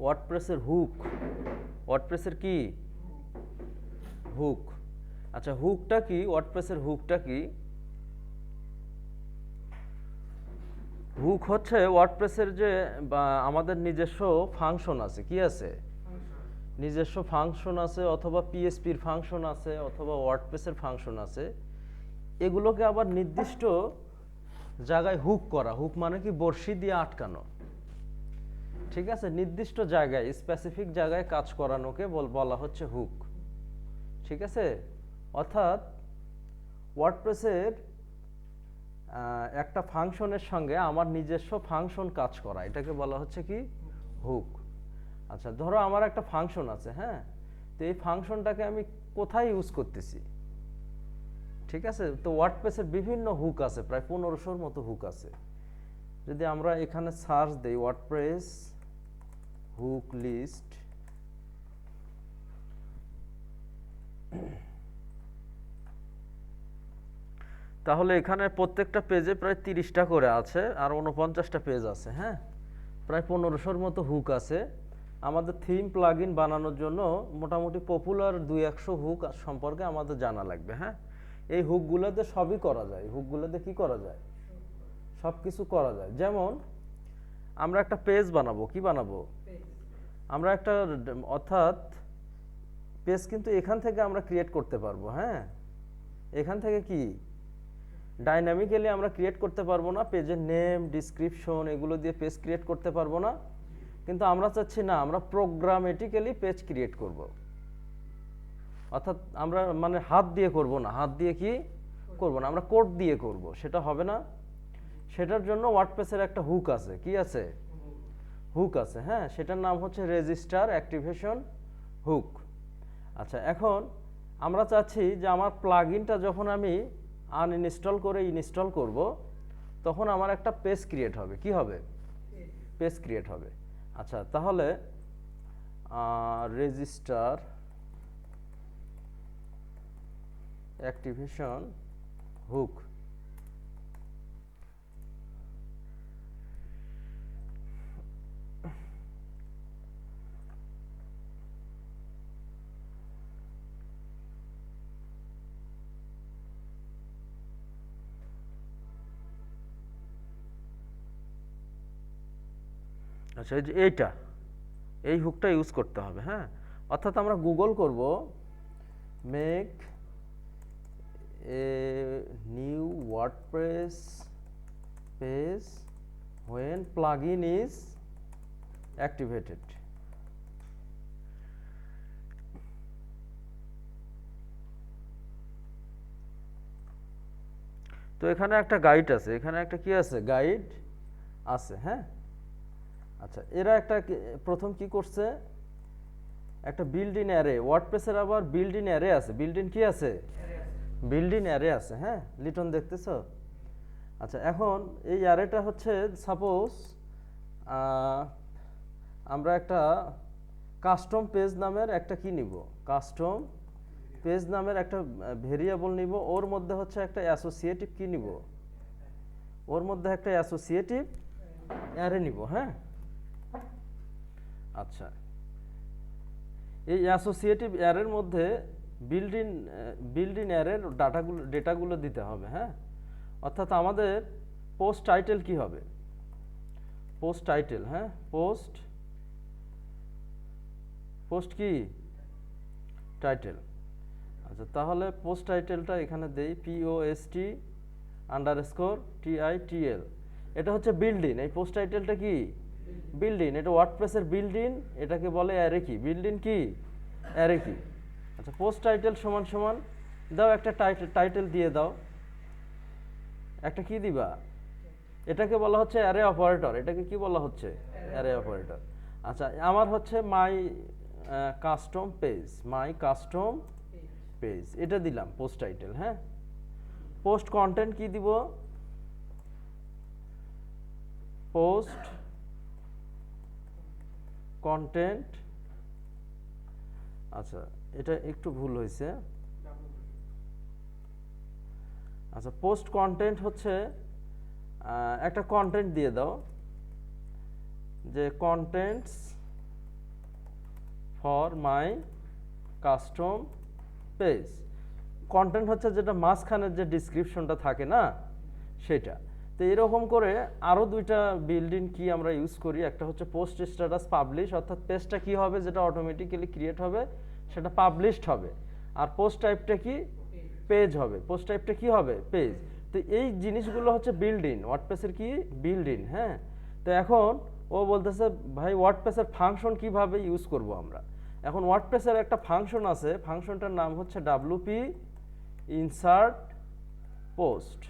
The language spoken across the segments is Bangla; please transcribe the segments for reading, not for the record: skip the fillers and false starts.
ওয়ার্ডপ্রেসের হুক, ওয়ার্ডপ্রেসের কি হুক। আচ্ছা হুকটা কি, ওয়ার্ডপ্রেসের হুকটা কি? হুক হচ্ছে ওয়ার্ডপ্রেসের যে বা আমাদের নিজস্ব ফাংশন আছে, কি আছে, নিজস্ব ফাংশন আছে, অথবা পিএসপির ফাংশন আছে, অথবা ওয়ার্ডপ্রেসের ফাংশন আছে, এগুলোকে আবার নির্দিষ্ট জায়গায় হুক করা। হুক মানে কি বড়শি দিয়ে আটকানো, ঠিক আছে, নির্দিষ্ট জায়গায় স্পেসিফিক জায়গায় কাজ করানোকে বলা হচ্ছে হুক, ঠিক আছে। অর্থাৎ ওয়ার্ডপ্রেসের একটা ফাংশনের সঙ্গে আমার নিজস্ব ফাংশন কাজ করা, এটাকে বলা হচ্ছে কি হুক। আচ্ছা ধরো আমার একটা ফাংশন আছে, হ্যাঁ, তো এই ফাংশনটাকে আমি কোথায় ইউজ করতেছি, ঠিক আছে। তো ওয়ার্ডপ্রেসের বিভিন্ন হুক আছে, প্রায় 1500-র মতো হুক আছে। যদি আমরা এখানে সার্চ দেই ওয়ার্ডপ্রেস হুক লিস্ট, তাহলে এখানে প্রত্যেকটা পেজে প্রায় 30টা করে আছে, আর 49টা পেজ আছে, হ্যাঁ, প্রায় 1500-র মতো হুক আছে। আমাদের থিম প্লাগইন বানানোর জন্য মোটামুটি পপুলার 200 হুক সম্পর্কে আমাদের জানা লাগবে, হ্যাঁ। এই হুকগুলোতে সবই করা যায়, হুকগুলোতে কি করা যায়, সব কিছু করা যায়। যেমন আমরা একটা পেজ বানাবো, কি বানাবো, আমরা একটা, অর্থাৎ পেজ কিন্তু এখান থেকে আমরা ক্রিয়েট করতে পারবো, হ্যাঁ, এখান থেকে কি ডাইনামিক্যালি আমরা ক্রিয়েট করতে পারবো না, পেজের নেম ডিসক্রিপশন এগুলো দিয়ে পেজ ক্রিয়েট করতে পারবো না। কিন্তু আমরা চাচ্ছি না, আমরা প্রোগ্রামেটিক্যালি পেজ ক্রিয়েট করব, অর্থাৎ আমরা মানে হাত দিয়ে করব না, হাত দিয়ে কি করব না, আমরা কোড দিয়ে করব, সেটা হবে না। সেটার জন্য ওয়ার্ডপ্রেসের একটা হুক আছে, কি আছে, হুক আছে, হ্যাঁ, সেটার নাম হচ্ছে রেজিস্টার অ্যাক্টিভেশন হুক। আচ্ছা এখন আমরা চাচ্ছি যে আমার প্লাগইনটা যখন আমি আনইনস্টল করে ইনস্টল করব, তখন আমার একটা পেজ ক্রিয়েট হবে, কি হবে, পেজ ক্রিয়েট হবে। আচ্ছা তাহলে রেজিস্টার অ্যাক্টিভেশন হুক, আচ্ছা এই যে এইটা, এই হুকটা ইউজ করতে হবে, হ্যাঁ। অর্থাৎ আমরা গুগল করব make a new WordPress page when plugin is activated। তো এখানে একটা গাইড আছে, এখানে একটা কি আছে, গাইড আছে, হ্যাঁ। আচ্ছা এরা একটা প্রথম কি করছে, একটা বিল্ড ইন অ্যারে, ওয়ার্ডপ্রেসের আবার বিল্ড ইন অ্যারে আছে, বিল্ড ইন কি আছে, বিল্ড ইন অ্যারে আছে, হ্যাঁ, লিটন দেখতেছো। আচ্ছা এখন এই অ্যারেটা হচ্ছে সাপোজ আমরা একটা কাস্টম পেজ নামের একটা কি নিব, কাস্টম পেজ নামের একটা ভেরিয়েবল নিব, ওর মধ্যে হচ্ছে একটা অ্যাসোসিয়েটিভ কি নিব, ওর মধ্যে একটা অ্যাসোসিয়েটিভ অ্যারে নিব, হ্যাঁ। আচ্ছা এই অ্যাসোসিয়েটিভ অ্যারের মধ্যে বিল্ড ইন অ্যারের ডেটাগুলো দিতে হবে, হ্যাঁ। অর্থাৎ আমাদের পোস্ট টাইটেল কি হবে, পোস্ট টাইটেল, হ্যাঁ, পোস্ট কি টাইটেল। আচ্ছা তাহলে পোস্ট টাইটেলটা এখানে দেই post_title, এটা হচ্ছে বিল্ড ইন, এই পোস্ট টাইটেলটা কি বিল্ড ইন, এটা ওয়ার্ডপ্রেসের বিল্ড ইন, এটাকে বলে অ্যারে কি, বিল্ড ইন কি অ্যারে কি। আচ্ছা পোস্ট টাইটেল সমান সমান দাও একটা টাইটেল দিয়ে দাও, একটা কি দিবা, এটাকে বলা হচ্ছে অ্যারে অপারেটর, এটাকে কি বলা হচ্ছে অ্যারে অপারেটর। আচ্ছা আমার হচ্ছে মাই কাস্টম পেজ, মাই কাস্টম পেজ, এটা দিলাম পোস্ট টাইটেল, হ্যাঁ। পোস্ট কন্টেন্ট কি দিব, পোস্ট কন্টেন্ট, আচ্ছা এটা একটু ভুল হয়েছে। আচ্ছা পোস্ট কন্টেন্ট হচ্ছে একটা কন্টেন্ট দিয়ে দাও, যে contents for my custom page. Content হচ্ছে যেটা মাঝখানের যে ডিসক্রিপশনটা থাকে না সেটা। তো এরকম করে আরও দুইটা বিল্ডিং কি আমরা ইউজ করি। একটা হচ্ছে পোস্ট স্ট্যাটাস পাবলিশ, অর্থাৎ পেজটা কি হবে যেটা অটোমেটিক্যালি ক্রিয়েট হবে সেটা পাবলিশড হবে। আর পোস্ট টাইপটা কি পেজ হবে, পোস্ট টাইপটা কি হবে পেজ। তো এই জিনিসগুলো হচ্ছে বিল্ডিং, ওয়ার্ডপ্রেসের কি বিল্ডিং। হ্যাঁ, তো এখন ও বলতেছে ভাই ওয়ার্ডপ্রেসের ফাংশন কিভাবে ইউজ করব আমরা। এখন ওয়ার্ডপ্রেসের একটা ফাংশন আছে, ফাংশনটার নাম হচ্ছে WP ইনসার্ট পোস্ট।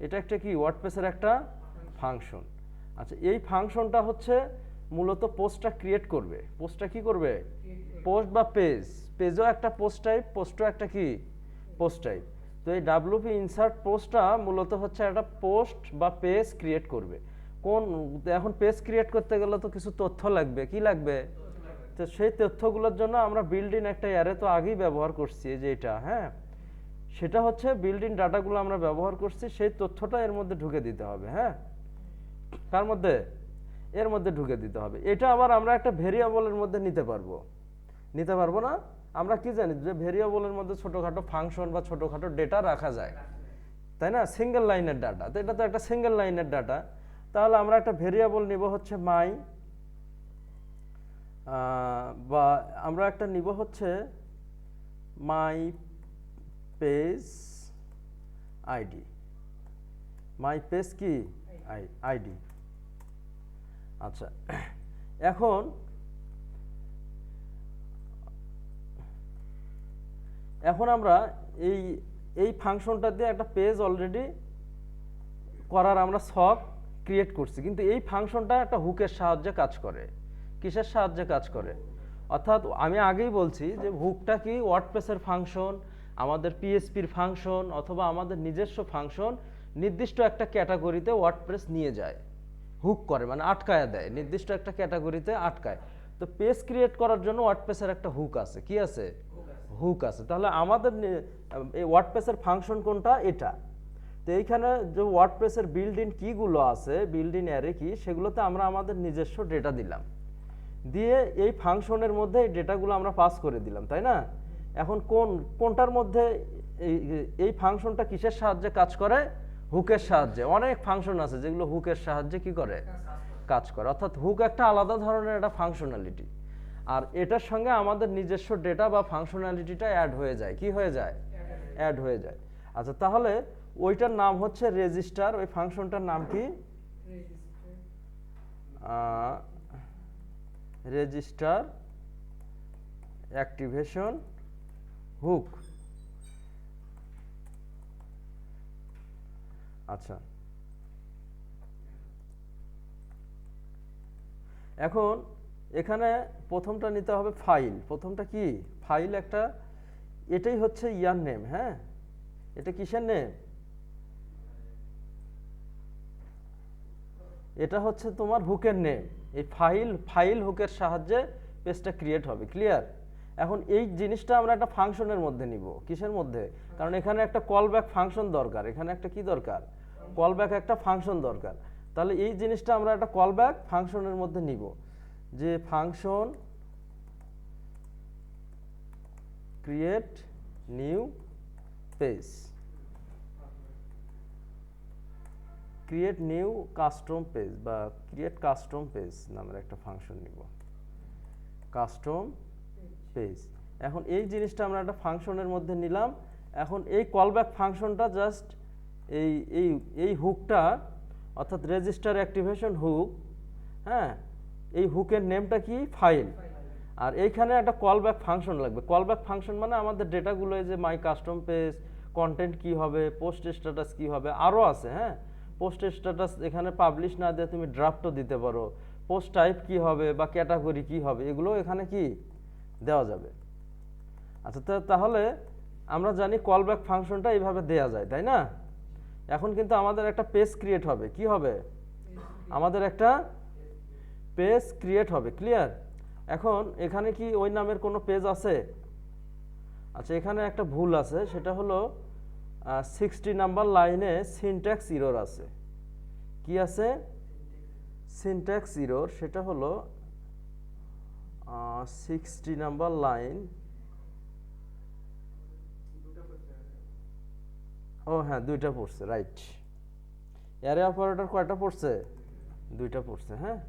এটা একটা কি ওয়ার্ডপ্রেসের একটা ফাংশন। আচ্ছা, এই ফাংশনটা হচ্ছে মূলত পোস্টটা ক্রিয়েট করবে। পোস্টটা কি করবে, পোস্ট বা পেজ, পেজও একটা পোস্ট টাইপ, পোস্টও একটা কি পোস্ট টাইপ। তো এই WP ইনসার্ট পোস্টটা মূলত হচ্ছে একটা পোস্ট বা পেজ ক্রিয়েট করবে। কোন এখন পেজ ক্রিয়েট করতে গেলে তো কিছু তথ্য লাগবে, কি লাগবে, তো সেই তথ্যগুলোর জন্য আমরা বিল্ডিং একটা অ্যারে তো আগেই ব্যবহার করছি, যে এটা হ্যাঁ সেটা হচ্ছে বিল্ডিং ডাটাগুলো আমরা ব্যবহার করছি, সেই তথ্যটা এর মধ্যে ঢুকে দিতে হবে। হ্যাঁ, কার মধ্যে, এর মধ্যে ঢুকে দিতে হবে। এটা আবার আমরা একটা ভেরিয়েবলের মধ্যে নিতে পারবো না। আমরা কি জানি যে ভেরিয়েবলের মধ্যে ছোটখাটো ফাংশন বা ছোটখাটো ডেটা রাখা যায়, তাই না, সিঙ্গেল লাইনের ডাটা। তো এটা তো একটা সিঙ্গেল লাইনের ডাটা। তাহলে আমরা একটা ভেরিয়েবল নিব হচ্ছে মাই, বা আমরা একটা নিব হচ্ছে my page ID. My page কি আইডি। আচ্ছা, এখন আমরা এই ফাংশনটা দিয়ে একটা পেজ অলরেডি করার আমরা সক ক্রিয়েট করছি, কিন্তু এই ফাংশনটা একটা হুকের সাহায্যে কাজ করে। কিসের সাহায্যে কাজ করে, অর্থাৎ আমি আগেই বলছি যে হুকটা কি ওয়ার্ডপ্রেসের ফাংশন, আমাদের পিএইচপির ফাংশন, অথবা আমাদের নিজস্ব ফাংশন নির্দিষ্ট একটা ক্যাটাগরিতে ওয়ার্ডপ্রেস নিয়ে যায়, হুক করে মানে আটকায় দেয়, নির্দিষ্ট একটা ক্যাটাগরিতে আটকায়। তো পেজ ক্রিয়েট করার জন্য ওয়ার্ডপ্রেসের একটা হুক আছে, কি আছে, হুক আছে। তাহলে আমাদের এই ওয়ার্ডপ্রেসের ফাংশন কোনটা, এটা। তো এইখানে যে ওয়ার্ডপ্রেসের বিল্ডিং কিগুলো আছে, বিল্ডিং অ্যারে কি, সেগুলোতে আমরা আমাদের নিজস্ব ডেটা দিলাম, দিয়ে এই ফাংশনের মধ্যে এই ডেটাগুলো আমরা পাস করে দিলাম, তাই না। এখন কোনটার মধ্যে এই ফাংশনটা কিসের সাহায্যে কাজ করে, হুকের সাহায্যে। অনেক ফাংশন আছে যেগুলো হুকের সাহায্যে কি করে, কাজ করে। অর্থাৎ হুক একটা আলাদা ধরনের একটা ফাংশনালিটি, আর এটার সঙ্গে আমাদের নিজস্ব ডেটা বা ফাংশনালিটিটা অ্যাড হয়ে যায়, কি হয়ে যায়, অ্যাড হয়ে যায়। আচ্ছা, তাহলে ওইটার নাম হচ্ছে রেজিস্টার, ওই ফাংশনটার নাম কি, রেজিস্টার অ্যাক্টিভেশন হুক। আচ্ছা, এখন এখানে প্রথমটা নিতে হবে ফাইল। প্রথমটা কি ফাইল, একটা এটাই হচ্ছে ইয়ার নেম। হ্যাঁ, এটা কিসের নেম, এটা হচ্ছে তোমার হুকের নেম। এই ফাইল হুকের সাহায্যে পেজটা ক্রিয়েট হবে, ক্লিয়ার। এখন এই জিনিসটা আমরা একটা ফাংশনের মধ্যে নিব, কিসের মধ্যে, কারণ এখানে একটা কলব্যাক ফাংশন দরকার, এখানে একটা কি দরকার, কলব্যাক একটা ফাংশন দরকার। তাহলে এই জিনিসটা আমরা একটা কলব্যাক ফাংশনের মধ্যে নিব, যে function create new page, create new custom page বা ক্রিয়েট কাস্টম পেজ নামের একটা ফাংশন নিব, কাস্টম পেজ। এখন এই জিনিসটা আমরা একটা ফাংশনের মধ্যে নিলাম। এখন এই কলব্যাক ফাংশনটা জাস্ট এই এই এই হুকটা, অর্থাৎ রেজিস্টার অ্যাক্টিভেশন হুক। হ্যাঁ, এই হুকের নেমটা কি ফাইল, আর এইখানে একটা কলব্যাক ফাংশন লাগবে। কলব্যাক ফাংশন মানে আমাদের ডেটাগুলো, যে মাই কাস্টম পেজ, কন্টেন্ট কি হবে, পোস্ট স্ট্যাটাস কি হবে, আরও আছে। হ্যাঁ, পোস্ট স্ট্যাটাস এখানে পাবলিশ না দিয়ে তুমি ড্রাফটও দিতে পারো, পোস্ট টাইপ কি হবে বা ক্যাটাগরি কি হবে, এগুলো এখানে কি দেওয়া যাবে। আচ্ছা, তাহলে আমরা জানি কলব্যাক ফাংশনটা এইভাবে দেয়া যায়, তাই না। এখন কিন্তু আমাদের একটা পেজ ক্রিয়েট হবে, কি হবে, আমাদের একটা পেজ ক্রিয়েট হবে, ক্লিয়ার। এখন এখানে কি ওই নামের কোনো পেজ আছে? আচ্ছা, এখানে একটা ভুল আছে, সেটা হলো 60 নাম্বার লাইনে সিনট্যাক্স ইরর আছে। কি আছে, সিনট্যাক্স ইরর, সেটা হলো 60 নাম্বার লাইন, ও হ্যাঁ দুইটা পড়ছে, রাইট। অ্যারে অপারেটর কয়টা পড়ছে? দুইটা পড়ছে, হ্যাঁ।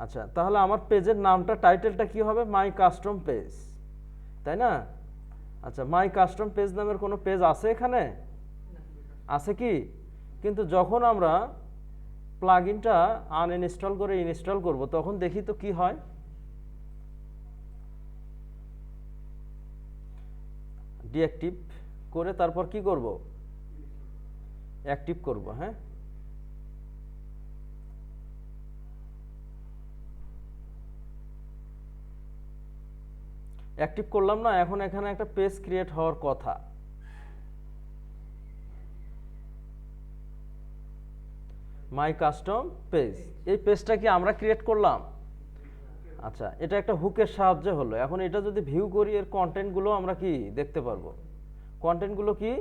আচ্ছা, তাহলে আমার পেজের নামটা, টাইটেলটা কি হবে? মাই কাস্টম পেজ, তাই না? আচ্ছা, মাই কাস্টম পেজ নামের কোনো পেজ আছে এখানে? আছে কি? কিন্তু যখন আমরা প্লাগইনটা আনইনস্টল করে ইনস্টল করব তখন দেখি তো কি হয়। ডিঅ্যাক্টিভ করে তারপর কি করব? অ্যাক্টিভ করব, হ্যাঁ। অ্যাক্টিভ করলাম না, এখন এখানে একটা পেজ ক্রিয়েট হওয়ার কথা। মাই কাস্টম পেজ, এই পেজটা কি আমরা ক্রিয়েট করলাম? আচ্ছা, এটা একটা হুকের সাহায্যে হলো। এখন এটা যদি ভিউ করি, এর কন্টেন্টগুলো আমরা কি দেখতে পারবো? কন্টেন্টগুলো কি?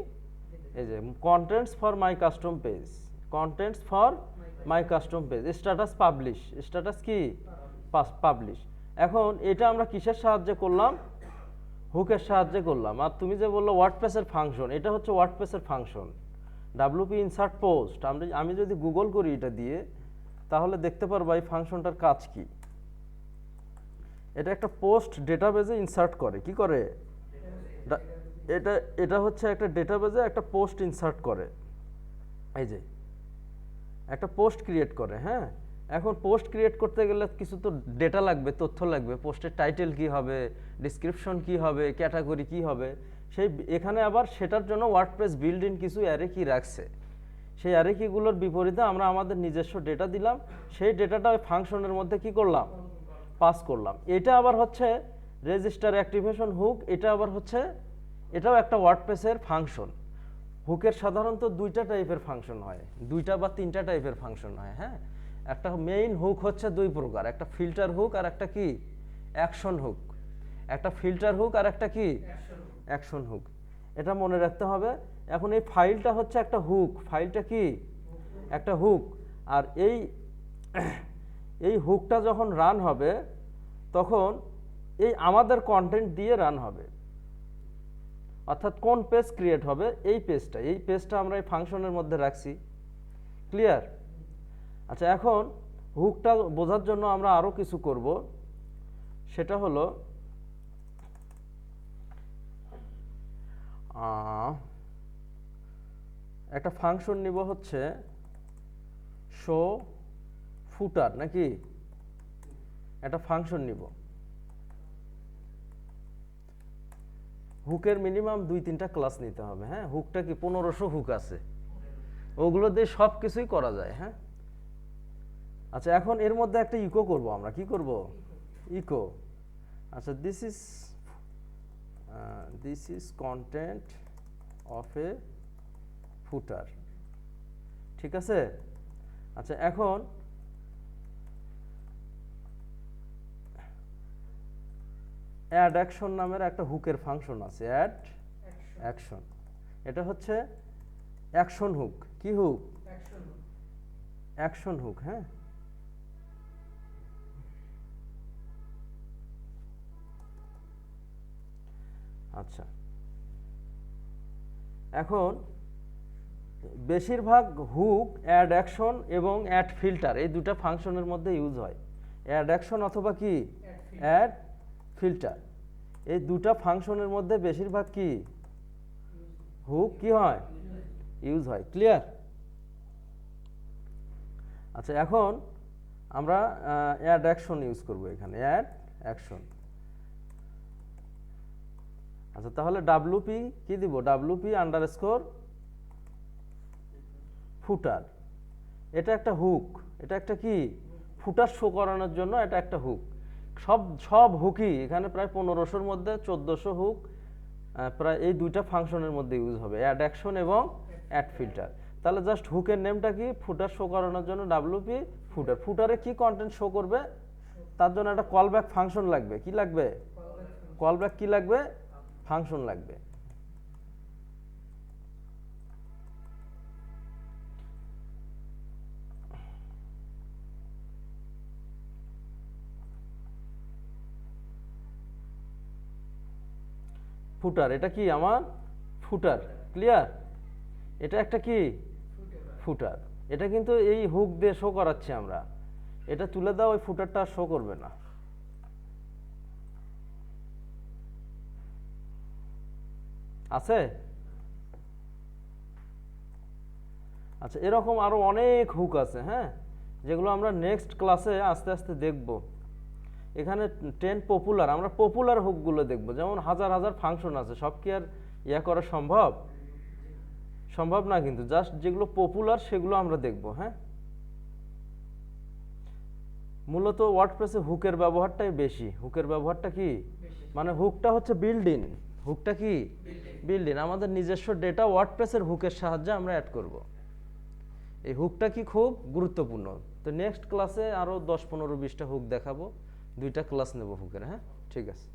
এই যে contents for my custom page, contents for my custom page, status publish, status কি? পাবলিশ। এখন এটা আমরা কিসের সাহায্যে করলাম? হুকের সাহায্যে করলাম। আর তুমি যে বললো ওয়ার্ডপ্রেসের ফাংশন, এটা হচ্ছে ওয়ার্ডপ্রেসের ফাংশন, ডাব্লিউপি ইনসার্ট পোস্ট। আমি যদি গুগল করি এটা দিয়ে, তাহলে দেখতে পারবো এই ফাংশনটার কাজ কি। এটা একটা পোস্ট ডেটাবেজে ইনসার্ট করে। কি করে? এটা এটা হচ্ছে একটা ডেটাবেজে একটা পোস্ট ইনসার্ট করে। এই যে একটা পোস্ট ক্রিয়েট করে, হ্যাঁ। এখন পোস্ট ক্রিয়েট করতে গেলে কিছু তো ডেটা লাগবে, তথ্য লাগবে। পোস্টের টাইটেল কি হবে, ডেসক্রিপশন কি হবে, ক্যাটাগরি কি হবে, সেই এখানে আবার সেটার জন্য ওয়ার্ডপ্রেস বিল্ড ইন কিছু অ্যারে কি রাখছে। সেই অ্যারে কিগুলোর বিপরীতে আমরা আমাদের নিজস্ব ডেটা দিলাম, সেই ডেটাটা ওই ফাংশনের মধ্যে কি করলাম? পাস করলাম। এটা আবার হচ্ছে রেজিস্টার অ্যাক্টিভেশন হুক, এটা আবার হচ্ছে, এটাও একটা ওয়ার্ডপ্রেসের ফাংশন। হুকের সাধারণত দুইটা টাইপের ফাংশন হয়, দুইটা বা তিনটা টাইপের ফাংশন হয়, হ্যাঁ। একটা মেইন হুক হচ্ছে দুই প্রকার, একটা ফিল্টার হুক আর একটা কি? Action hook. একটা ফিল্টার হুক আর একটা কি? Action hook. এটা মনে রাখতে হবে। এখন এই ফাইলটা হচ্ছে একটা হুক, ফাইলটা কি? একটা হুক। আর এই হুকটা যখন রান হবে, তখন এই আমাদের কন্টেন্ট দিয়ে রান হবে। অর্থাৎ কোন পেজ ক্রিয়েট হবে? এই পেজটা আমরা এই ফাংশনের মধ্যে রাখছি। ক্লিয়ার? আচ্ছা, এখন হুকটা বোঝার জন্য আমরা আরো কিছু করব। সেটা হলো একটা ফাংশন নিব, হচ্ছে শো ফুটার, নাকি? একটা ফাংশন নিব। হুকের মিনিমাম 2-3টা ক্লাস নিতে হবে, হ্যাঁ। হুকটা কি 1500 হুক আছে, ওগুলো দিয়ে সব কিছুই করা যায়, হ্যাঁ। আচ্ছা, এখন এর মধ্যে একটা ইকো করব আমরা। কি করব? ইকো। আচ্ছা, দিস ইজ কন্টেন্ট অফ এ ফুটার, ঠিক আছে। আচ্ছা, এখন অ্যাড অ্যাকশন নামের একটা হুকের ফাংশন আছে, অ্যাড অ্যাকশন। এটা হচ্ছে অ্যাকশন হুক। কি হুক? অ্যাকশন হুক, হ্যাঁ। আচ্ছা, এখন বেশিরভাগ হুক অ্যাড অ্যাকশন এবং অ্যাড ফিল্টার এই দুটো ফাংশনের মধ্যে ইউজ হয়। অ্যাড অ্যাকশন অথবা কি অ্যাড ফিল্টার, এই দুটো ফাংশনের মধ্যে বেশিরভাগ কি হুক কি হয়? ইউজ হয়। ক্লিয়ার? আচ্ছা, এখন আমরা অ্যাড অ্যাকশন ইউজ করব এখানে, অ্যাড অ্যাকশন। আচ্ছা, তাহলে ডাব্লুপি কি দিব? ডাব্লুপি আন্ডারস্কোর ফুটার। এটা একটা হুক, এটা একটা কি ফুটার শো করানোর জন্য এটা একটা হুক। সব হুকই এখানে প্রায় 1500-র মধ্যে 1400 হুক প্রায় এই দুইটা ফাংশনের মধ্যে ইউজ হবে, অ্যাড অ্যাকশন এবং অ্যাড ফিল্টার। তাহলে জাস্ট হুকের নেমটা কি? ফুটার শো করানোর জন্য ডাব্লুপি ফুটার। ফুটারে কি কন্টেন্ট শো করবে? তার জন্য একটা কলব্যাক ফাংশন লাগবে। কি লাগবে? কলব্যাক কি লাগবে? ফাংশন লাগবে। ফুটার, এটা কি আমার ফুটার, ক্লিয়ার? এটা একটা কি ফুটার, এটা কিন্তু এই হুক দিয়ে শো করাচ্ছি আমরা। এটা তুলে দাও, ওই ফুটারটা শো করবে না। আছে? আচ্ছা, এরকম আরো অনেক হুক আছে, হ্যাঁ, যেগুলো আমরা নেক্সট ক্লাসে আস্তে আস্তে দেখব। এখানে 10 পপুলার, আমরা পপুলার হুকগুলো দেখব। যেমন হাজার হাজার ফাংশন আছে, সব কি আর ইয়া করা সম্ভব? সম্ভব না, কিন্তু জাস্ট যেগুলো পপুলার সেগুলো আমরা দেখব। হ্যাঁ, মূলত ওয়ার্ডপ্রেসে হুকের ব্যবহারটাই বেশি। হুকের ব্যবহারটা কি, মানে হুকটা হচ্ছে বিল্ড ইন। হুকটা কি বিল্ড ইন, আমাদের নিজস্ব ডেটা ওয়ার্ডপ্রেসের হুকের সাহায্যে আমরা অ্যাড করব। এই হুকটা কি খুব গুরুত্বপূর্ণ। তো নেক্সট ক্লাসে আরো 10, 15, 20টা হুক দেখাবো। 2টা ক্লাস নেব হুকের। হ্যাঁ, ঠিক আছে।